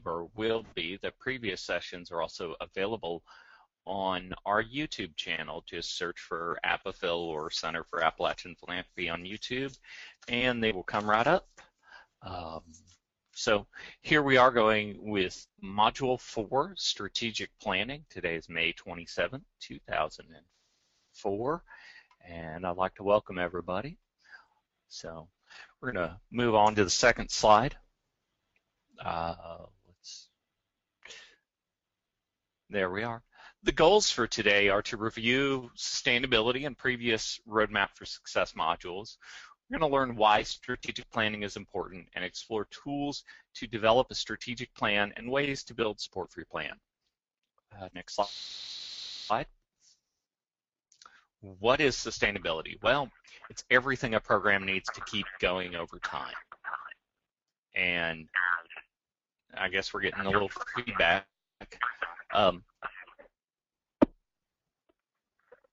or will be. The previous sessions are also available on our YouTube channel. Just search for APAPHIL or Center for Appalachian Philanthropy on YouTube, and they will come right up. So here we are going with Module 4, Strategic Planning. Today is May 27, 2004, and I'd like to welcome everybody. So we're going to move on to the second slide. There we are. The goals for today are to review sustainability and previous Roadmap for Success modules. We're going to learn why strategic planning is important and explore tools to develop a strategic plan and ways to build support for your plan. Next slide. What is sustainability? Well, it's everything a program needs to keep going over time. And I guess we're getting a little feedback.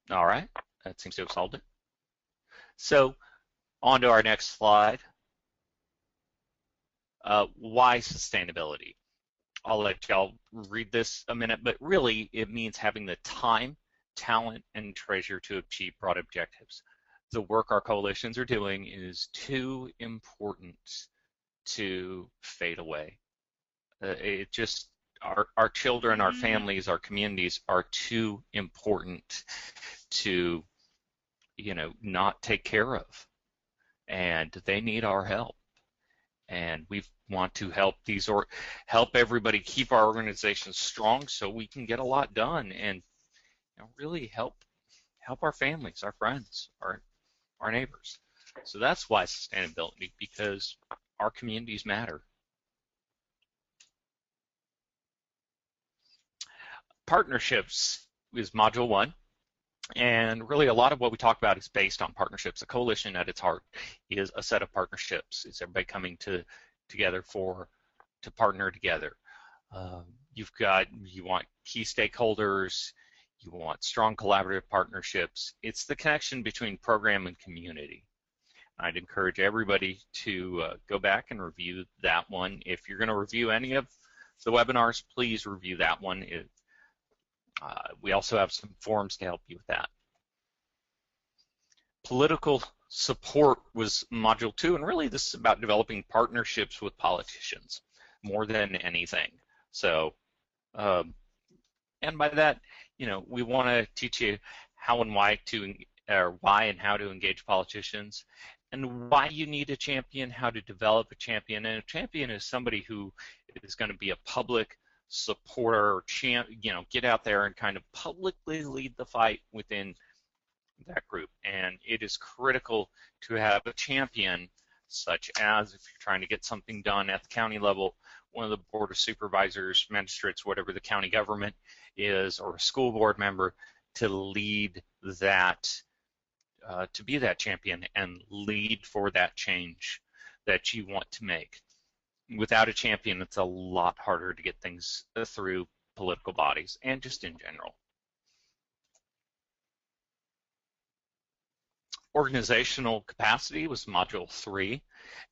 All right, that seems to have solved it. So on to our next slide. Why sustainability? I'll let y'all read this a minute, but really it means having the time, talent, and treasure to achieve broad objectives. The work our coalitions are doing is too important to fade away. It just, our children, our families, our communities are too important to, not take care of. And they need our help. And we want to help help everybody keep our organizations strong so we can get a lot done and really help our families, our friends, our neighbors. So that's why sustainability, because our communities matter. Partnerships is Module 1. And really a lot of what we talk about is based on partnerships. A coalition at its heart is a set of partnerships. It's everybody coming together to partner together. You want key stakeholders, you want strong collaborative partnerships. It's the connection between program and community. I'd encourage everybody to go back and review that one. If you're going to review any of the webinars, please review that one. We also have some forums to help you with that. Political support was Module 2, and really this is about developing partnerships with politicians more than anything. So, and by that, we want to teach you how and why and how to engage politicians, and why you need a champion, how to develop a champion. And a champion is somebody who is going to be a public supporter or get out there and kind of publicly lead the fight within that group. And it is critical to have a champion, such as if you're trying to get something done at the county level, one of the board of supervisors, magistrates, whatever the county government is, or a school board member, to lead that, to be that champion and lead for that change that you want to make. Without a champion, it's a lot harder to get things through political bodies and just in general. Organizational capacity was Module 3,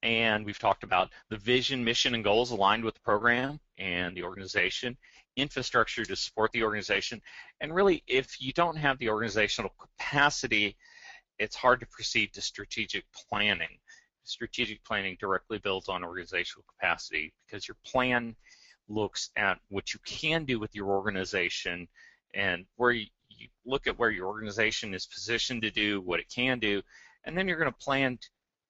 and we've talked about the vision, mission, and goals aligned with the program and the organization, infrastructure to support the organization, and really if you don't have the organizational capacity, it's hard to proceed to strategic planning. Strategic planning directly builds on organizational capacity because your plan looks at what you can do with your organization and where you look at where your organization is positioned to do, what it can do, and then you're going to plan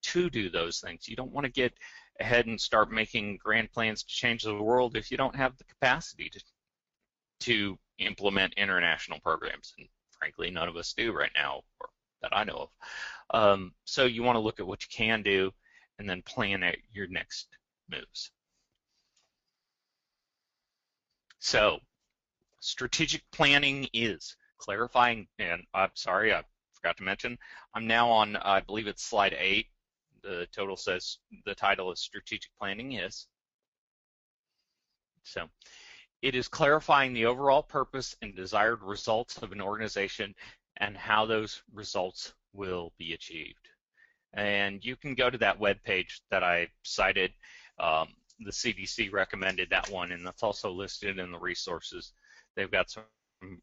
to do those things. You don't want to get ahead and start making grand plans to change the world if you don't have the capacity to implement international programs, and frankly none of us do right now, or that I know of. So you want to look at what you can do and then plan out your next moves. So strategic planning is clarifying, and I'm sorry, I forgot to mention, I'm now on, I believe it's slide 8. The title is Strategic Planning is. So it is clarifying the overall purpose and desired results of an organization and how those results will be achieved. And you can go to that web page that I cited. the CDC recommended that one, and that's also listed in the resources. They've got some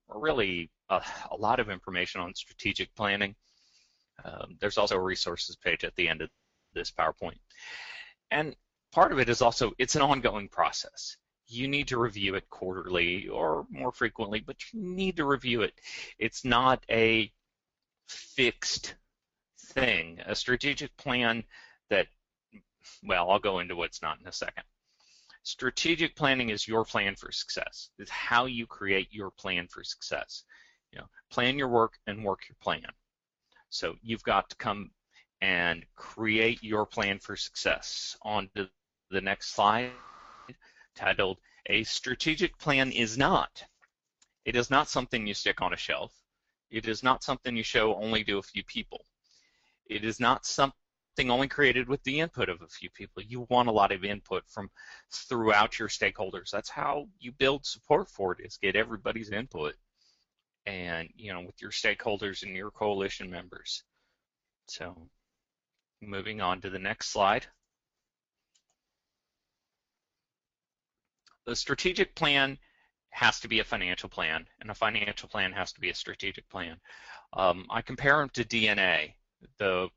really a lot of information on strategic planning. There's also a resources page at the end of this PowerPoint. And part of it is also, it's an ongoing process. You need to review it quarterly or more frequently, but you need to review it. It's not a fixed thing. A strategic plan that, well, I'll go into what's not in a second. Strategic planning is your plan for success. It's how you create your plan for success. You know, plan your work and work your plan. So you've got to come and create your plan for success. On to the next slide, titled, A Strategic Plan is Not. It is not something you stick on a shelf. It is not something you show only to a few people. It is not something only created with the input of a few people. You want a lot of input from throughout your stakeholders. That's how you build support for it, is get everybody's input. And, you know, with your stakeholders and your coalition members. So, moving on to the next slide. The strategic plan has to be a financial plan, and a financial plan has to be a strategic plan. I compare them to DNA, the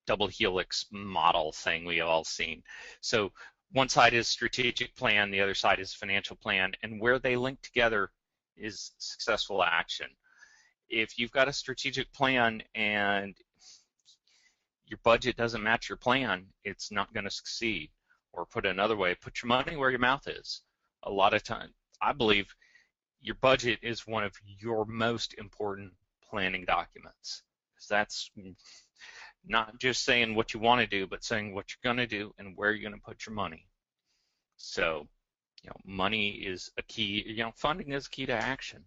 double helix model thing we have all seen. So one side is strategic plan, the other side is financial plan, and where they link together is successful action. If you've got a strategic plan and your budget doesn't match your plan, it's not going to succeed. Or put another way, put your money where your mouth is. A lot of times, I believe your budget is one of your most important planning documents. Because that's not just saying what you want to do, but saying what you're going to do and where you're going to put your money. So, you know, money is a key, you know, funding is a key to action.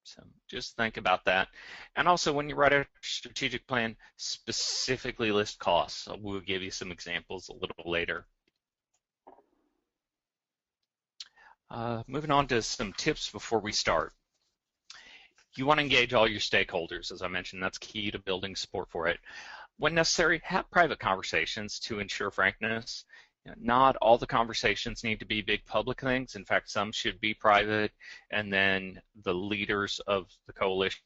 So just think about that. And also, when you write a strategic plan, specifically list costs. So we'll give you some examples a little later. Moving on to some tips before we start. You want to engage all your stakeholders, as I mentioned. That's key to building support for it. When necessary, have private conversations to ensure frankness. Not all the conversations need to be big public things. In fact, some should be private, and then the leaders of the coalition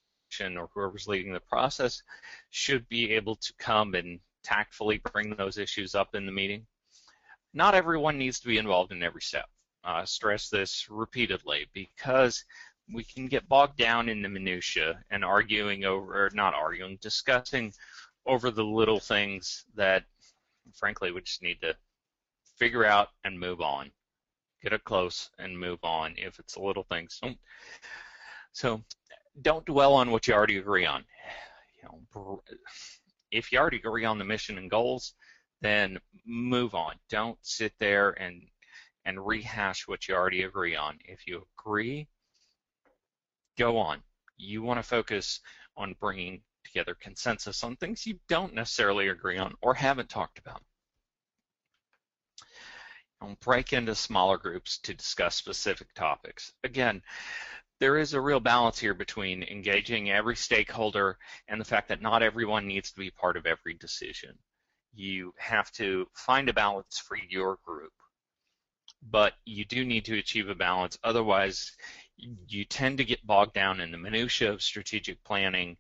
or whoever's leading the process should be able to come and tactfully bring those issues up in the meeting. Not everyone needs to be involved in every step. I stress this repeatedly because we can get bogged down in the minutia and arguing over, or not arguing, discussing over the little things that, frankly, we just need to figure out and move on. Get it close and move on if it's the little things. So don't dwell on what you already agree on. You know, if you already agree on the mission and goals, then move on. Don't sit there and rehash what you already agree on. If you agree, go on. You want to focus on bringing together consensus on things you don't necessarily agree on or haven't talked about. And break into smaller groups to discuss specific topics. Again, there is a real balance here between engaging every stakeholder and the fact that not everyone needs to be part of every decision. You have to find a balance for your group, but you do need to achieve a balance. Otherwise, you tend to get bogged down in the minutia of strategic planning,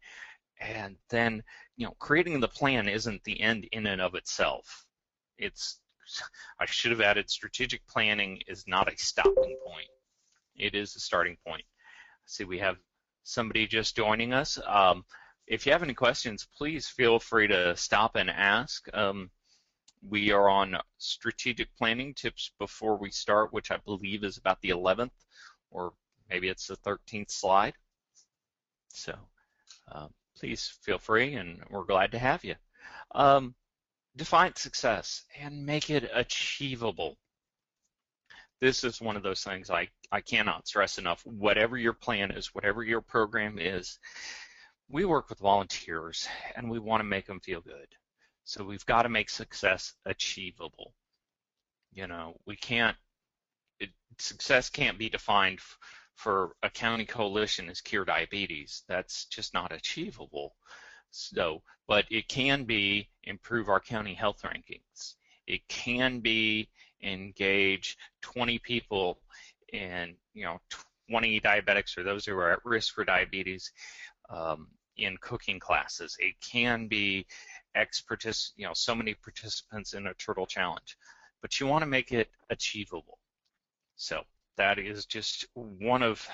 and then, you know, creating the plan isn't the end in and of itself. I should have added, strategic planning is not a stopping point. It is a starting point. See, we have somebody just joining us. If you have any questions, please feel free to stop and ask. We are on strategic planning tips before we start, which I believe is about the 11th, or maybe it's the 13th slide. So please feel free, and we're glad to have you. Define success and make it achievable. This is one of those things I cannot stress enough. Whatever your plan is, whatever your program is, we work with volunteers and we want to make them feel good. So we've got to make success achievable. You know, success can't be defined for a county coalition as cure diabetes. That's just not achievable. So, but it can be improve our county health rankings. It can be engage 20 people in, 20 diabetics or those who are at risk for diabetes in cooking classes. It can be so many participants in a turtle challenge, but you want to make it achievable. So that is just one of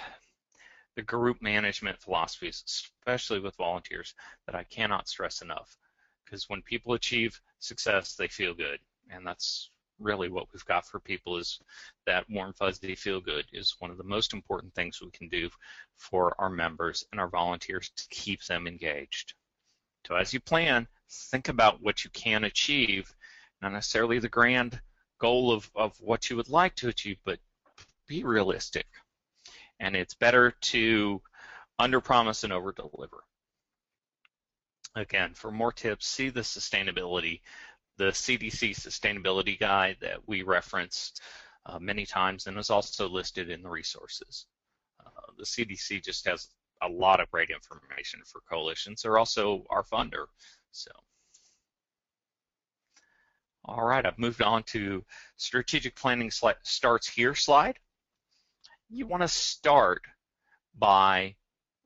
the group management philosophies, especially with volunteers, that I cannot stress enough. Because when people achieve success, they feel good, and that's really what we've got for people, is that warm, fuzzy feel good is one of the most important things we can do for our members and our volunteers to keep them engaged. So as you plan, think about what you can achieve, not necessarily the grand goal of what you would like to achieve, but be realistic. And it's better to underpromise and overdeliver. Again, for more tips, see the CDC sustainability guide that we referenced many times and is also listed in the resources. The CDC just has a lot of great information for coalitions. They're also our funder. So, all right, I've moved on to strategic planning starts here slide. You want to start by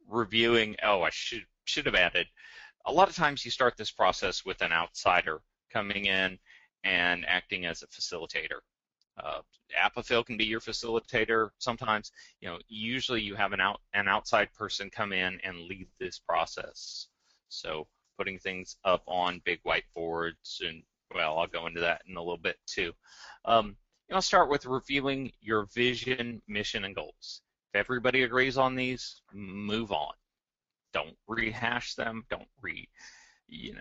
reviewing, I should have added, a lot of times you start this process with an outsider coming in and acting as a facilitator. Apophil can be your facilitator sometimes. Usually you have an outside person come in and lead this process. So putting things up on big whiteboards, and well, I'll go into that in a little bit too. I'll start with reviewing your vision, mission, and goals. If everybody agrees on these, move on. Don't rehash them. You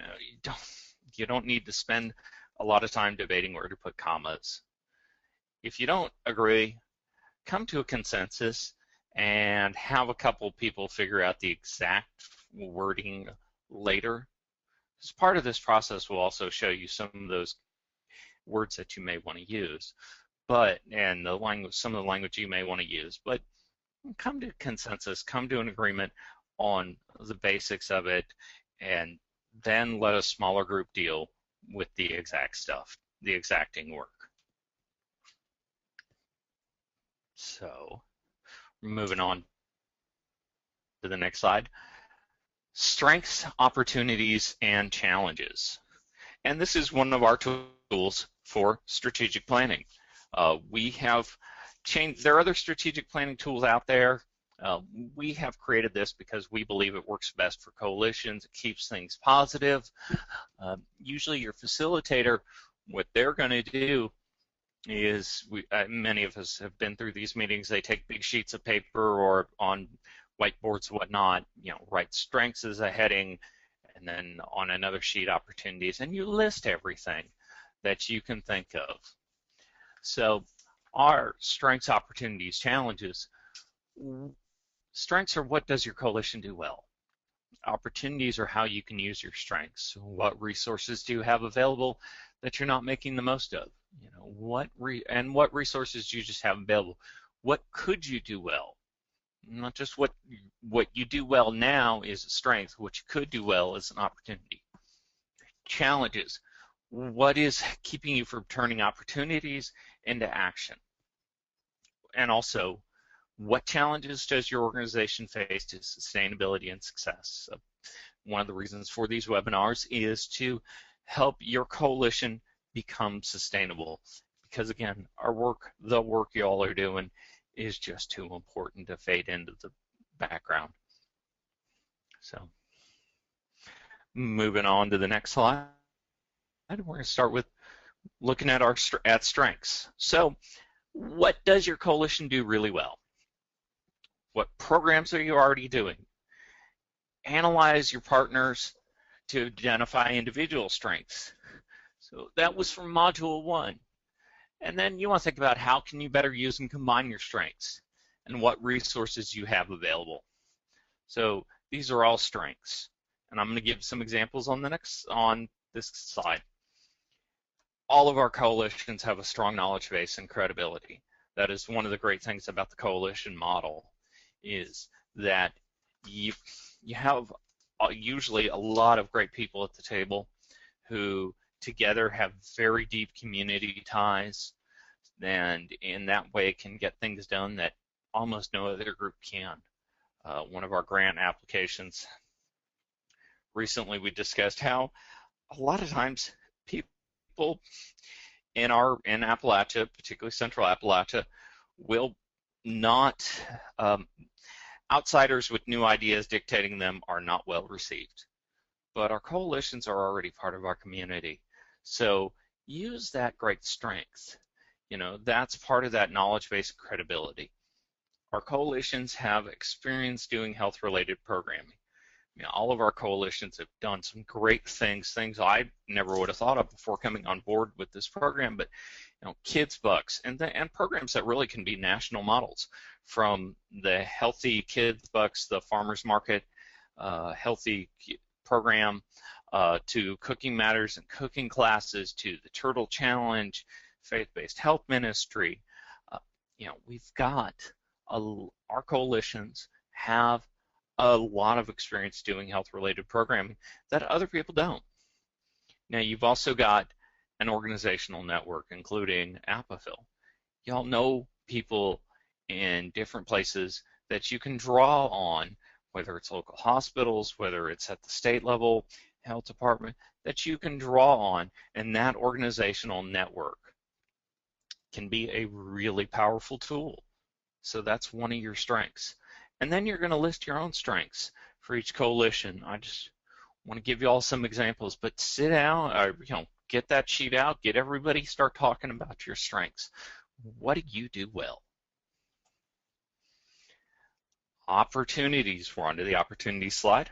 don't need to spend a lot of time debating where to put commas. If you don't agree, come to a consensus and have a couple people figure out the exact wording later. As part of this process, we'll also show you some of those words that you may want to use, and the language, some of the language you may want to use, but come to consensus, come to an agreement on the basics of it, and then let a smaller group deal with the exact stuff, the exacting work. So, moving on to the next slide. Strengths, opportunities, and challenges. And this is one of our tools for strategic planning. We have changed, there are other strategic planning tools out there. We have created this because we believe it works best for coalitions. It keeps things positive. Usually your facilitator, what they're going to do is, many of us have been through these meetings, they take big sheets of paper or on whiteboards and whatnot, write strengths as a heading, and then on another sheet opportunities, and you list everything that you can think of. So our strengths, opportunities, challenges. Strengths are what does your coalition do well. Opportunities are how you can use your strengths. What resources do you have available that you're not making the most of? What resources do you just have available? What could you do well? Not just what you do well now is a strength. What you could do well is an opportunity. Challenges. What is keeping you from turning opportunities into action? And also, what challenges does your organization face to sustainability and success? So one of the reasons for these webinars is to help your coalition become sustainable, because again, the work you all are doing is just too important to fade into the background. So moving on to the next slide, we're going to start with looking at our strengths. So what does your coalition do really well? What programs are you already doing? Analyze your partners to identify individual strengths. So that was from Module 1. And then you want to think about how can you better use and combine your strengths and what resources you have available. So these are all strengths. And I'm going to give some examples on this slide. All of our coalitions have a strong knowledge base and credibility. That is one of the great things about the coalition model, is that you have usually a lot of great people at the table who together have very deep community ties, and in that way can get things done that almost no other group can. One of our grant applications, recently we discussed how a lot of times people in Appalachia, particularly Central Appalachia, will not, outsiders with new ideas dictating them are not well received. But our coalitions are already part of our community. So use that great strength. You know, that's part of that knowledge base and credibility. Our coalitions have experience doing health-related programming. I mean, all of our coalitions have done some great things I never would have thought of before coming on board with this program, but you know, Kids Bucks and programs that really can be national models, from the Healthy Kids Bucks, the Farmers Market Healthy program, to Cooking Matters and cooking classes, to the Turtle Challenge, faith-based health ministry. You know, we've got our coalitions have a lot of experience doing health-related programming that other people don't. Now, you've also got an organizational network, including APAFIL. Y'all know people in different places that you can draw on, whether it's local hospitals, whether it's at the state level, health department, that you can draw on, and that organizational network can be a really powerful tool. So that's one of your strengths. And then you're going to list your own strengths for each coalition. I just want to give you all some examples, but sit down, or, you know, get that sheet out, get everybody, start talking about your strengths. What do you do well? Opportunities. We're onto the opportunity slide.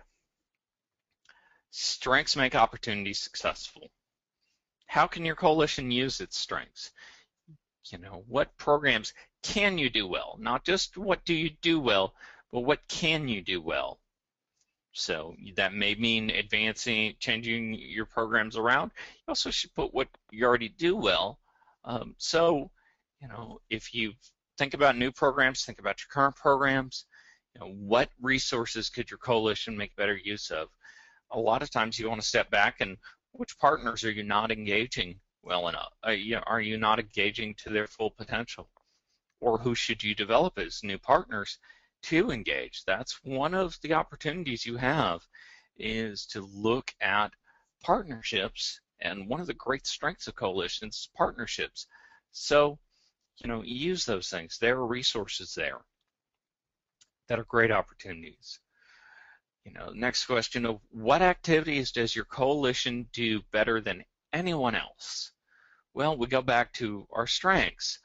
Strengths make opportunities successful. How can your coalition use its strengths? You know, what programs can you do well? Not just what do you do well, but what can you do well? So that may mean advancing, changing your programs around. You also should put what you already do well. So, you know, if you think about new programs, think about your current programs. You know, what resources could your coalition make better use of? A lot of times you want to step back and which partners are you not engaging well enough? Are you not engaging to their full potential? Or who should you develop as new partners to engage? That's one of the opportunities you have, is to look at partnerships, and one of the great strengths of coalitions is partnerships. So, you know, use those things. There are resources there that are great opportunities. You know, next question of what activities does your coalition do better than anyone else? Well, we go back to our strengths,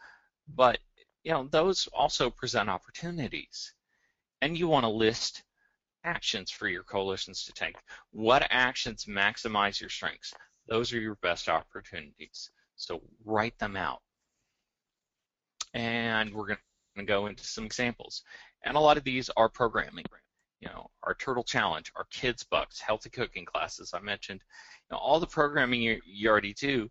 but you know, those also present opportunities. And you want to list actions for your coalitions to take. What actions maximize your strengths? Those are your best opportunities. So write them out. And we're going to go into some examples. And a lot of these are programming. You know, our Turtle Challenge, our Kids Bucks, healthy cooking classes I mentioned. You know, all the programming you already do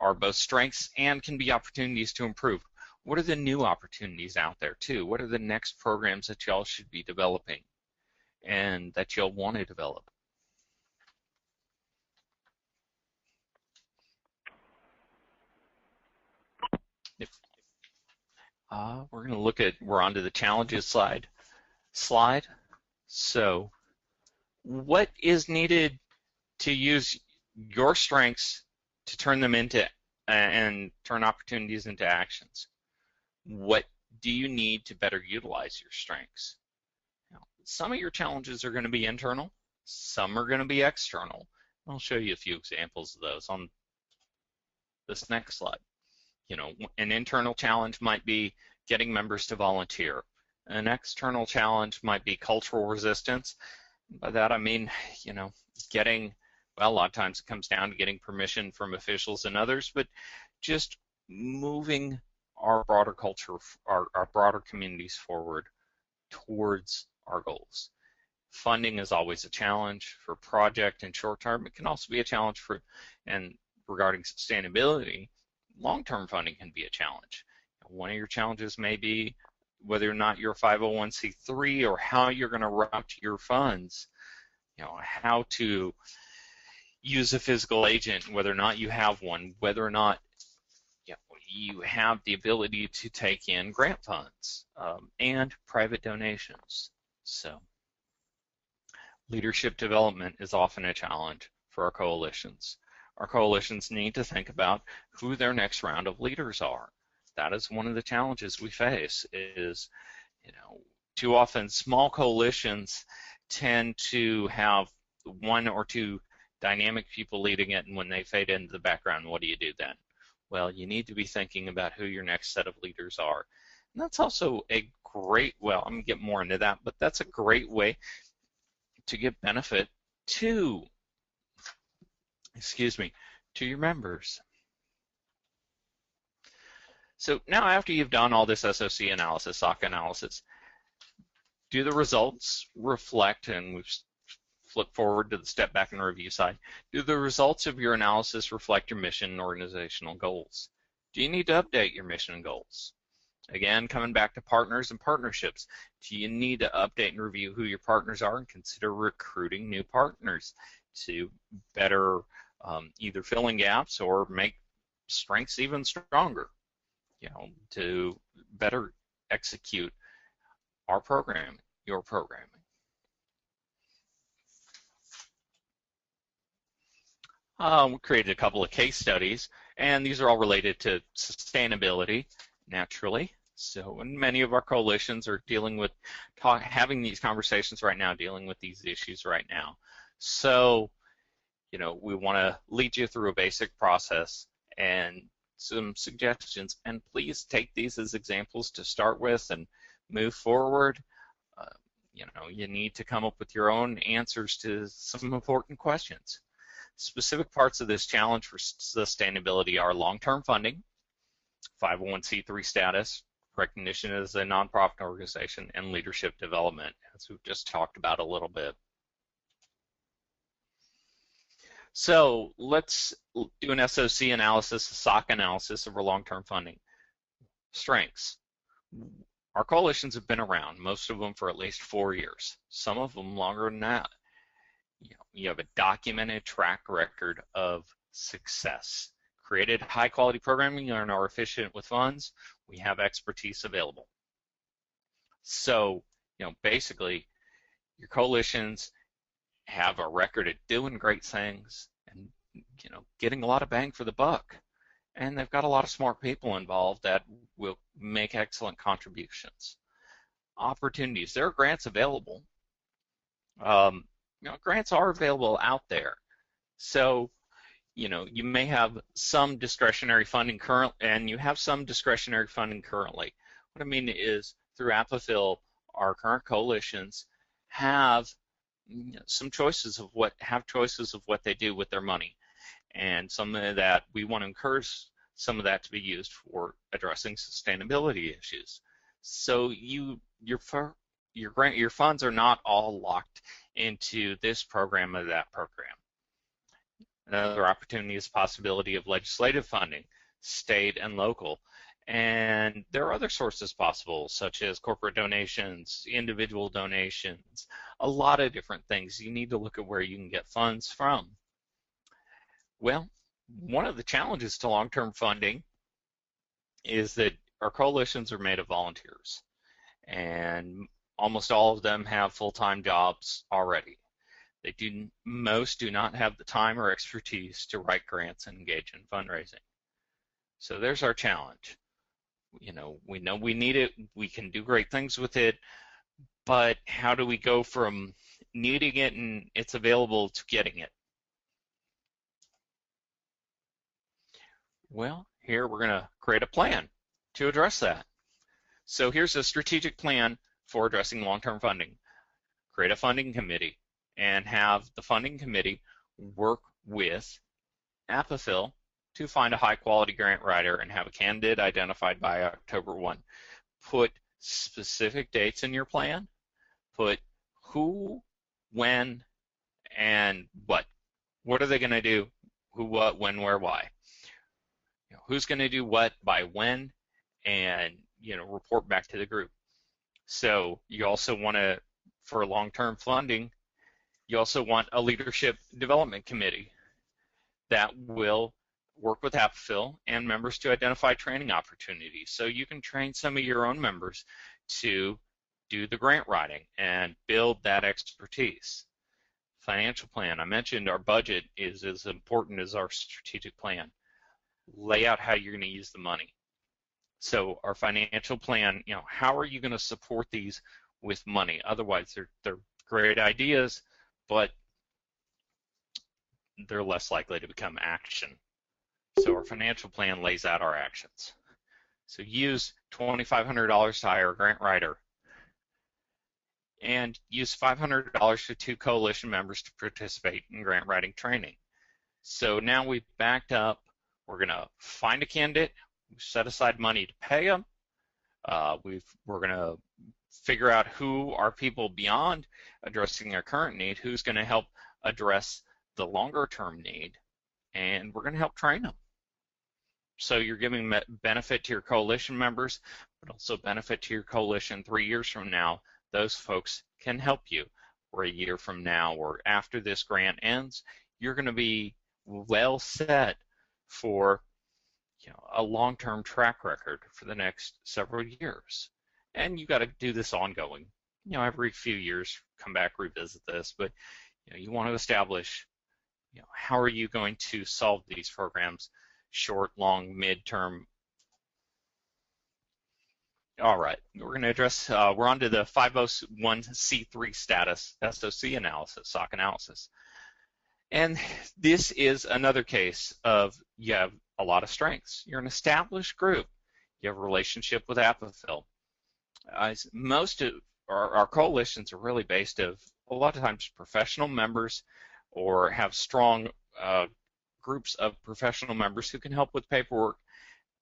are both strengths and can be opportunities to improve. What are the new opportunities out there too? What are the next programs that y'all should be developing and that y'all want to develop? We're going to look at, we're onto the challenges slide. So what is needed to use your strengths to turn them into and turn opportunities into actions? What do you need to better utilize your strengths? Now, some of your challenges are going to be internal, some are going to be external. I'll show you a few examples of those on this next slide. You know, an internal challenge might be getting members to volunteer. An external challenge might be cultural resistance. By that I mean, you know, getting, well, a lot of times it comes down to getting permission from officials and others, but just moving our broader culture, our broader communities forward towards our goals. Funding is always a challenge for project and short term. It can also be a challenge for, and regarding sustainability, long-term funding can be a challenge. One of your challenges may be whether or not you're a 501c3 or how you're going to route your funds, you know, how to use a physical agent, whether or not you have one, whether or not you have the ability to take in grant funds and private donations. So leadership development is often a challenge for our coalitions. Our coalitions need to think about who their next round of leaders are. That is one of the challenges we face is, too often small coalitions tend to have one or two dynamic people leading it, and when they fade into the background, what do you do then? Well, you need to be thinking about who your next set of leaders are. And that's also a great, well, I'm going to get more into that, but that's a great way to give benefit to, to your members. So now after you've done all this SOC analysis, SOC analysis, do the results reflect, and we've flipped forward to the step back and review side, do the results of your analysis reflect your mission and organizational goals? Do you need to update your mission and goals? Again, coming back to partners and partnerships, do you need to update and review who your partners are and consider recruiting new partners to better either fill in gaps or make strengths even stronger, to better execute our programming, your programming. We created a couple of case studies, and these are all related to sustainability, naturally. So, and many of our coalitions are dealing with, having these conversations right now, dealing with these issues right now. So, we want to lead you through a basic process and some suggestions, and please take these as examples to start with and move forward. You need to come up with your own answers to some important questions. Specific parts of this challenge for sustainability are long-term funding, 501c3 status, recognition as a nonprofit organization, and leadership development, as we've just talked about a little bit. So let's do an SOC analysis, a SOC analysis of our long-term funding. Strengths. Our coalitions have been around, most of them for at least 4 years, some of them longer than that. You have a documented track record of success. Created high-quality programming and are efficient with funds. We have expertise available. So, basically, your coalitions have a record at doing great things and, getting a lot of bang for the buck. And they've got a lot of smart people involved that will make excellent contributions. Opportunities. There are grants available. Grants are available out there. So, you may have some discretionary funding and you have some discretionary funding currently. What I mean is, through APAFIL, our current coalitions have some choices of what they do with their money, and some of that we want to encourage some of that to be used for addressing sustainability issues. So your funds are not all locked into this program or that program. Another opportunity is the possibility of legislative funding, state and local. And there are other sources possible, such as corporate donations, individual donations, a lot of different things. You need to look at where you can get funds from. Well, one of the challenges to long-term funding is that our coalitions are made of volunteers, and almost all of them have full-time jobs already. Most do not have the time or expertise to write grants and engage in fundraising. So there's our challenge. We know we need it, we can do great things with it, but how do we go from needing it and it's available to getting it? Well, here we're going to create a plan to address that. So here's a strategic plan for addressing long-term funding. Create a funding committee and have the funding committee work with APAFIL to find a high-quality grant writer and have a candidate identified by October 1. Put specific dates in your plan. Put who, when, and what. What are they going to do? Who, what, when, where, why. Who's going to do what by when, and report back to the group. So you also want to, for long-term funding, you also want a leadership development committee. that will work with Apafil and members to identify training opportunities. So you can train some of your own members to do the grant writing and build that expertise. Financial plan. I mentioned our budget is as important as our strategic plan. Lay out how you're going to use the money. So our financial plan, how are you going to support these with money? Otherwise, they're great ideas, but they're less likely to become action. So our financial plan lays out our actions. So use $2,500 to hire a grant writer, and use $500 for 2 coalition members to participate in grant writing training. So now we've backed up. We're going to find a candidate, set aside money to pay them. We're going to figure out who are people beyond addressing their current need, who's going to help address the longer term need, and we're going to help train them. So you're giving benefit to your coalition members, but also benefit to your coalition 3 years from now. Those folks can help you, or a year from now, or after this grant ends. You're going to be well set for a long-term track record for the next several years. And you got to do this ongoing. Every few years, come back, revisit this, but you want to establish how are you going to solve these programs, short, long, midterm. All right, we're going to address, we're on to the 501c3 status, SOC analysis, SOC analysis. And this is another case of you have a lot of strengths. You're an established group. You have a relationship with Apafil. Most of our coalitions are really based of a lot of times professional members, or have strong groups of professional members who can help with paperwork.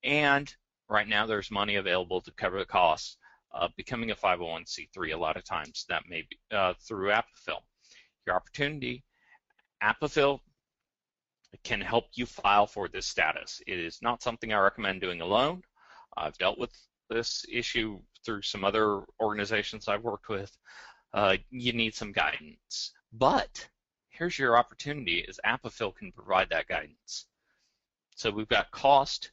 And right now there's money available to cover the costs of becoming a 501c3. A lot of times that may be through Apafil. Your opportunity, Apafil can help you file for this status. It is not something I recommend doing alone. I've dealt with this issue through some other organizations I've worked with. You need some guidance. But here's your opportunity, is Apafil can provide that guidance. So we've got cost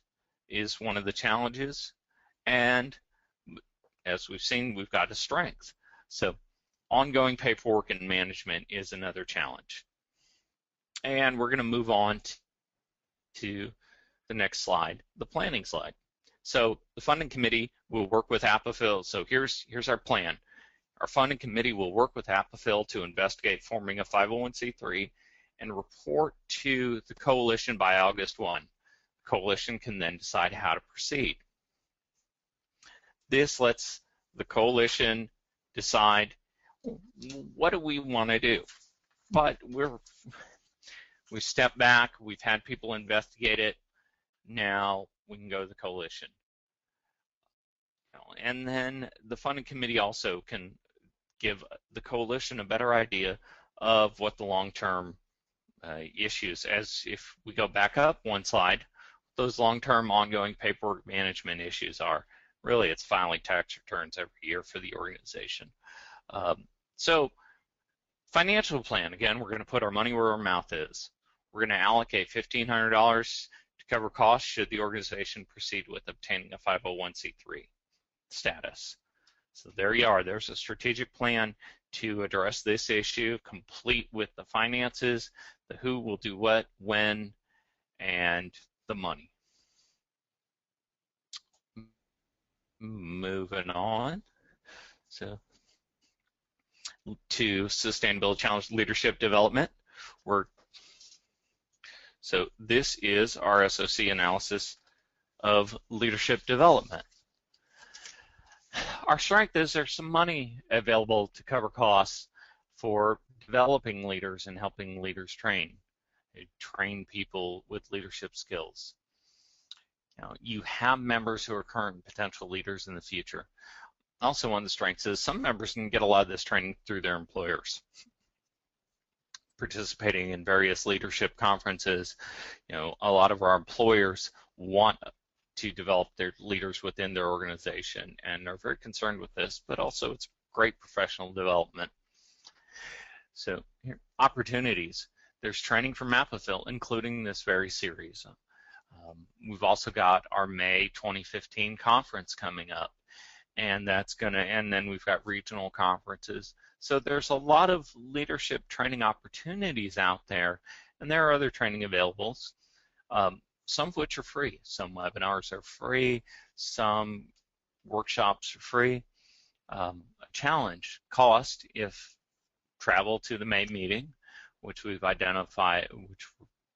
is one of the challenges, and as we've seen, we've got a strength. So ongoing paperwork and management is another challenge. And we're going to move on to the next slide, the planning slide. So the funding committee will work with Apafil. So here's our plan. Our funding committee will work with Apafil to investigate forming a 501c3 and report to the coalition by August 1. The coalition can then decide how to proceed. This lets the coalition decide, what do we want to do? But we step back, we've had people investigate it, now we can go to the coalition. And then the funding committee also can give the coalition a better idea of what the long-term issues, as if we go back up one slide, those long-term ongoing paperwork management issues are. Really, it's filing tax returns every year for the organization. So financial plan, again, we're going to put our money where our mouth is. We're going to allocate $1,500 to cover costs should the organization proceed with obtaining a 501c3 status. So there you are. There's a strategic plan to address this issue, complete with the finances, the who will do what, when, and the money. Moving on. So to sustainability challenge leadership development. So this is our SOC analysis of leadership development. Our strength is there's some money available to cover costs for developing leaders and helping leaders train people with leadership skills. You have members who are current potential leaders in the future. Also, one of the strengths is some members can get a lot of this training through their employers. Participating in various leadership conferences, a lot of our employers want to develop their leaders within their organization and are very concerned with this, but also it's great professional development. So here, opportunities. There's training from Mapafil, including this very series. We've also got our May 2015 conference coming up, and then we've got regional conferences. So there's a lot of leadership training opportunities out there, and there are other training available, some of which are free. Some webinars are free, some workshops are free. A challenge cost if travel to the May meeting, which we've identified, which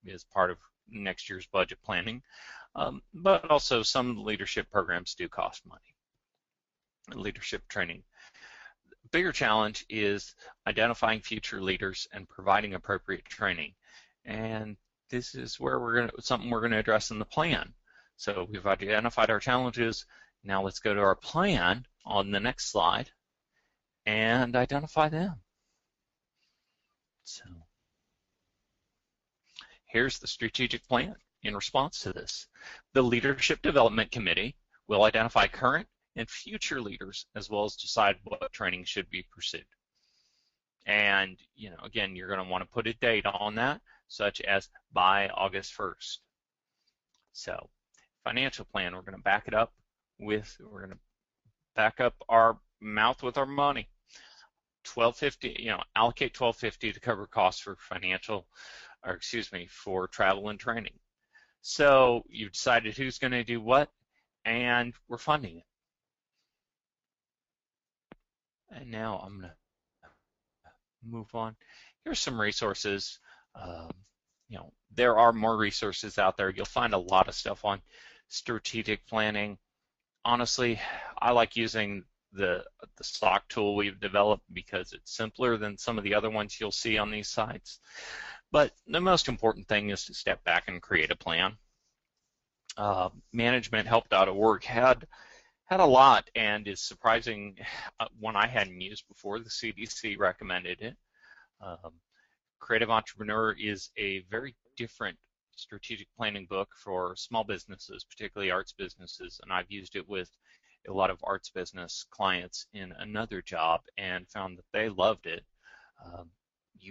is part of next year's budget planning, but also some leadership programs do cost money. Leadership training. Bigger challenge is identifying future leaders and providing appropriate training, and this is where something we're going to address in the plan. So we've identified our challenges. Now let's go to our plan on the next slide and identify them. So here's the strategic plan in response to this. The Leadership Development Committee will identify current and future leaders, as well as decide what training should be pursued. And, again, you're going to want to put a date on that, such as by August 1st. So, financial plan, we're going to back up our mouth with our money. $12.50, allocate $12.50 to cover costs for for travel and training. So you've decided who's going to do what, and we're funding it. And now I'm going to move on. Here's some resources. There are more resources out there. You'll find a lot of stuff on strategic planning. Honestly, I like using the SOC tool we've developed because it's simpler than some of the other ones you'll see on these sites. But the most important thing is to step back and create a plan. Managementhelp.org had a lot, and is surprising, one I hadn't used before. The CDC recommended it. Creative Entrepreneur is a very different strategic planning book for small businesses, particularly arts businesses, and I've used it with a lot of arts business clients in another job and found that they loved it.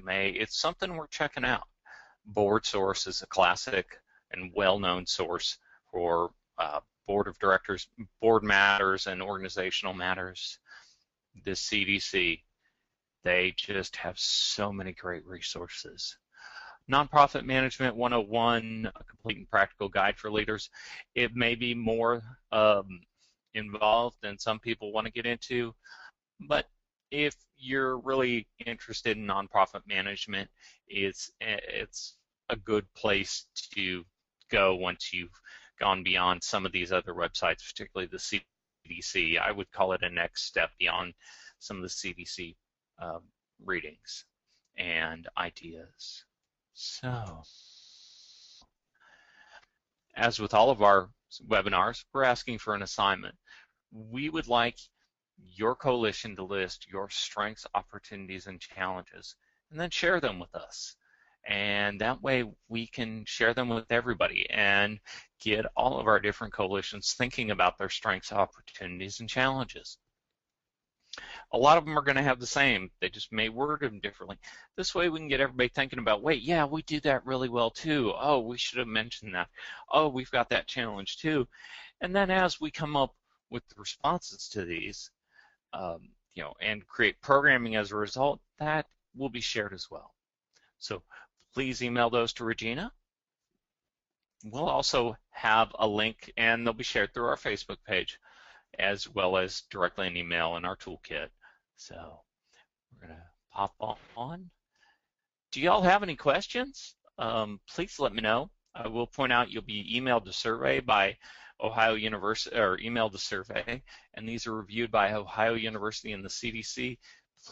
It's something worth checking out. BoardSource is a classic and well-known source for board of directors, board matters, and organizational matters. The CDC, they just have so many great resources. Nonprofit Management 101, a complete and practical guide for leaders. It may be more involved than some people want to get into, but if you're really interested in nonprofit management, it's a good place to go once you've gone beyond some of these other websites, particularly the CDC. I would call it a next step beyond some of the CDC readings and ideas. So, as with all of our webinars, we're asking for an assignment. We would like your coalition to list your strengths, opportunities, and challenges, and then share them with us. And that way we can share them with everybody and get all of our different coalitions thinking about their strengths, opportunities, and challenges. A lot of them are going to have the same. They just may word them differently. This way we can get everybody thinking about, wait, yeah, we do that really well too. Oh, we should have mentioned that. Oh, we've got that challenge too. And then as we come up with the responses to these, and create programming as a result, that will be shared as well. So please email those to Regina. We'll also have a link, and they'll be shared through our Facebook page, as well as directly in email in our toolkit. So we're going to pop on. Do y'all have any questions? Please let me know. I will point out you'll be emailed the survey by Ohio University, or emailed the survey, and these are reviewed by Ohio University and the CDC.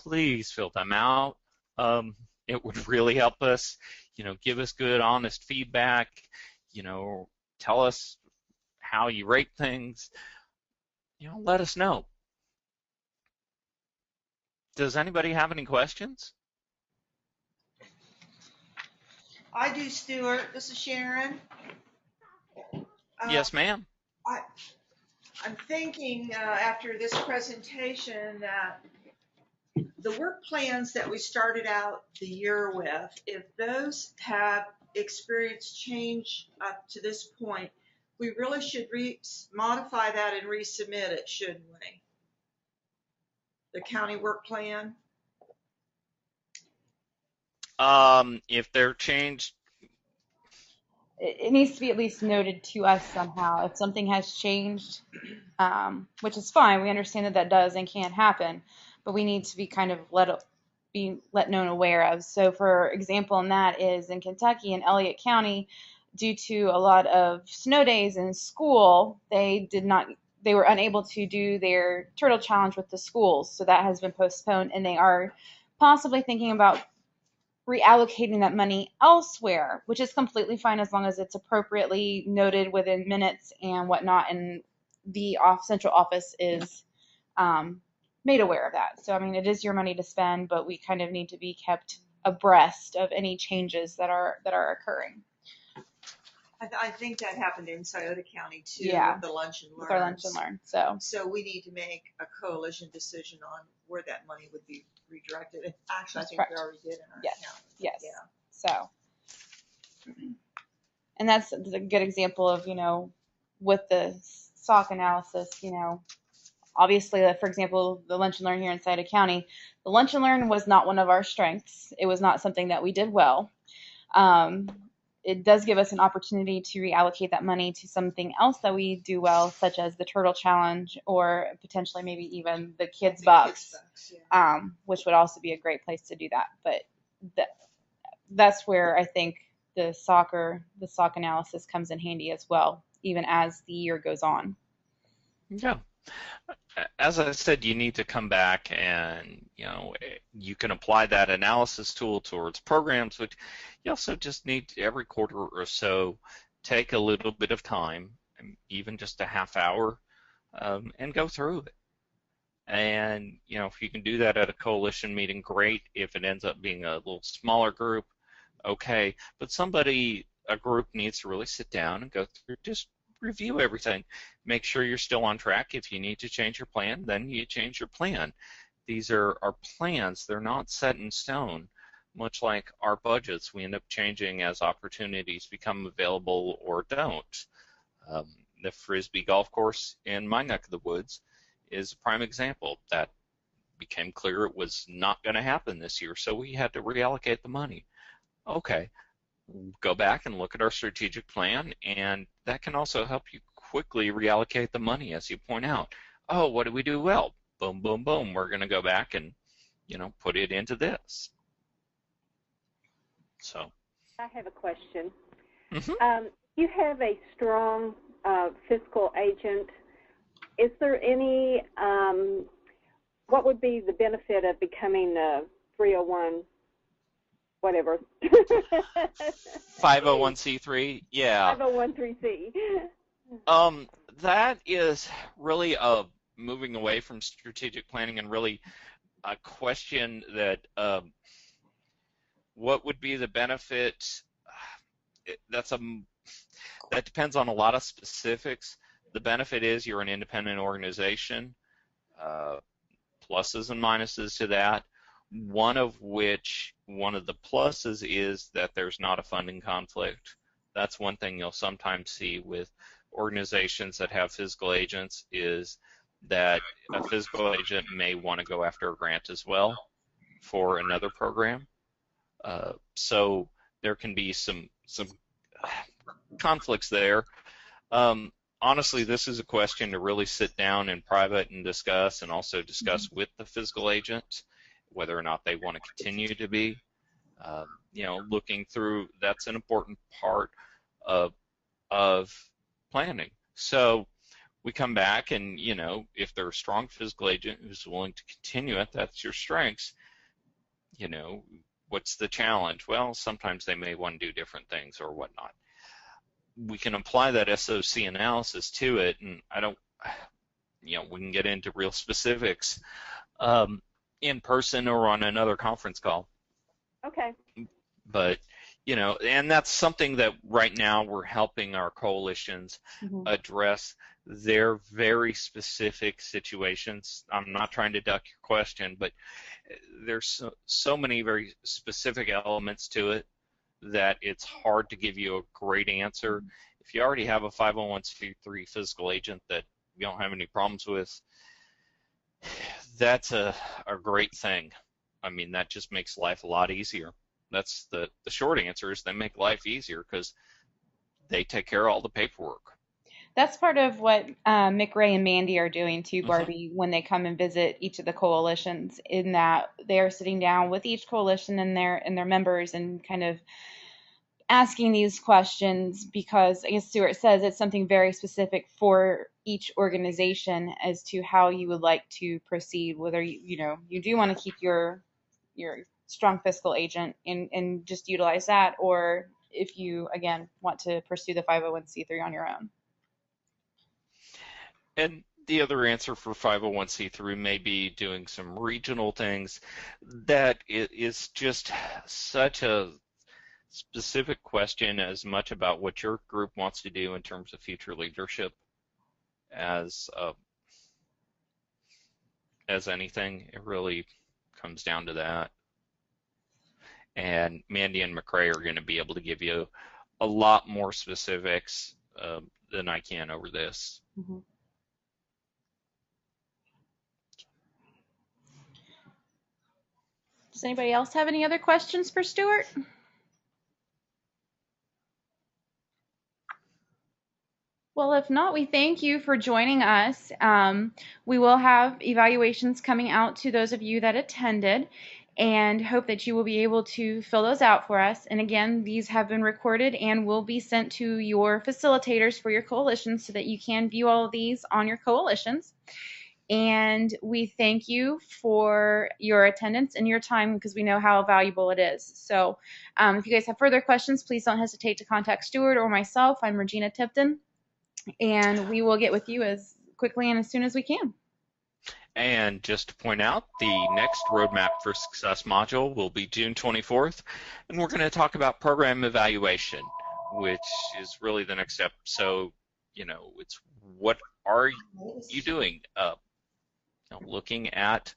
Please fill them out. It would really help us, give us good, honest feedback, tell us how you rate things, let us know. Does anybody have any questions? I do, Stuart. This is Sharon. Yes, ma'am. I'm thinking after this presentation that the work plans that we started out the year with, if those have experienced change up to this point, we really should modify that and resubmit it, shouldn't we? The county work plan. If they're changed, It needs to be at least noted to us somehow. If something has changed, which is fine, we understand that that does and can happen, but we need to be kind of let known aware of. So, for example, and that is in Kentucky in Elliott County, due to a lot of snow days in school, they were unable to do their turtle challenge with the schools, so that has been postponed, and they are possibly thinking about reallocating that money elsewhere, which is completely fine as long as it's appropriately noted within minutes and whatnot, and the central office is made aware of that. So, I mean, it is your money to spend, but we kind of need to be kept abreast of any changes that are occurring. I think that happened in Scioto County too, Yeah, with the lunch and learn. With our lunch and learn. So we need to make a coalition decision on where that money would be redirected. And actually, That's I think correct. we already did in our Yes. county. Yes. Yeah. So, and that's a good example of, with the SOC analysis, obviously, for example, the lunch and learn here in Scioto County, the lunch and learn was not one of our strengths. It was not something that we did well. It does give us an opportunity to reallocate that money to something else that we do well, such as the turtle challenge or potentially maybe even the kids bucks, which would also be a great place to do that. But that's where I think the SOC analysis comes in handy as well, even as the year goes on. Yeah. As I said, you need to come back and, you can apply that analysis tool towards programs, but you also just need to, every quarter or so, take a little bit of time, even just a half hour, and go through it. And, if you can do that at a coalition meeting, great. If it ends up being a little smaller group, okay. But a group needs to really sit down and go through, just review everything. Make sure you're still on track. If you need to change your plan, then you change your plan. These are our plans. They're not set in stone. Much like our budgets, we end up changing as opportunities become available or don't. The Frisbee golf course in my neck of the woods is a prime example. That became clear it was not going to happen this year, so we had to reallocate the money. Okay, go back and look at our strategic plan, and that can also help you quickly reallocate the money, as you point out. Oh, what did we do well? Boom, boom, boom. We're going to go back and, put it into this. So. I have a question. Mm-hmm. You have a strong fiscal agent. Is there any, what would be the benefit of becoming a 301, whatever? 501c3, yeah. 501c. That is really moving away from strategic planning and really a question that what would be the benefit? That depends on a lot of specifics. The benefit is you're an independent organization. Pluses and minuses to that. One of the pluses is that there's not a funding conflict. That's one thing you'll sometimes see with organizations that have fiscal agents, is that a fiscal agent may want to go after a grant as well for another program. So there can be some conflicts there. Honestly, this is a question to really sit down in private and discuss, and also discuss with the fiscal agent whether or not they want to continue to be. Looking through, that's an important part of planning. So we come back and, if they're a strong fiscal agent who's willing to continue it, that's your strengths. What's the challenge? Well, sometimes they may want to do different things or whatnot. We can apply that SOC analysis to it, and we can get into real specifics in person or on another conference call. Okay. But, and that's something that right now we're helping our coalitions Mhm. address their very specific situations. I'm not trying to duck your question, but there's so many very specific elements to it that it's hard to give you a great answer. If you already have a 501c3 physical agent that you don't have any problems with, that's a great thing. I mean, that just makes life a lot easier. That's the short answer is they make life easier because they take care of all the paperwork. That's part of what Mick Ray and Mandy are doing too, Mm-hmm. Barbie, when they come and visit each of the coalitions, in that they are sitting down with each coalition and their members and kind of asking these questions because, as Stuart says, it's something very specific for each organization as to how you would like to proceed, whether you do want to keep your strong fiscal agent and just utilize that, or if you, again, want to pursue the 501c3 on your own. And the other answer for 501c3 may be doing some regional things. That is just such a specific question, as much about what your group wants to do in terms of future leadership as anything. It really comes down to that. And Mandy and McRae are going to be able to give you a lot more specifics than I can over this. Mm-hmm. Does anybody else have any other questions for Stuart? Well, if not, we thank you for joining us. We will have evaluations coming out to those of you that attended, and hope that you will be able to fill those out for us. And again, these have been recorded and will be sent to your facilitators for your coalitions so that you can view all of these on your coalitions. And we thank you for your attendance and your time because we know how valuable it is. So if you guys have further questions, please don't hesitate to contact Stuart or myself. I'm Regina Tipton, and we will get with you as quickly and as soon as we can. And just to point out, the next Roadmap for Success module will be June 24th, and we're going to talk about program evaluation, which is really the next step. So, it's what are you doing? Looking at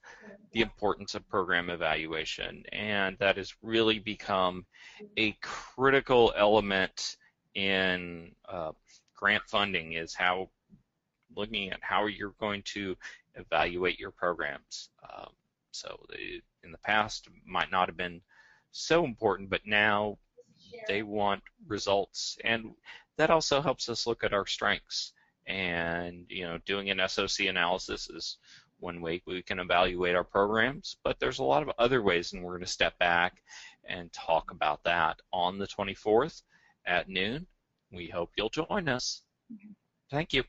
the importance of program evaluation, and that has really become a critical element in grant funding, is looking at how you're going to evaluate your programs. So in the past might not have been so important, but now they want results, and that also helps us look at our strengths. And doing an SOC analysis is one way we can evaluate our programs, but there's a lot of other ways, and we're going to step back and talk about that on the 24th at noon. We hope you'll join us. Thank you.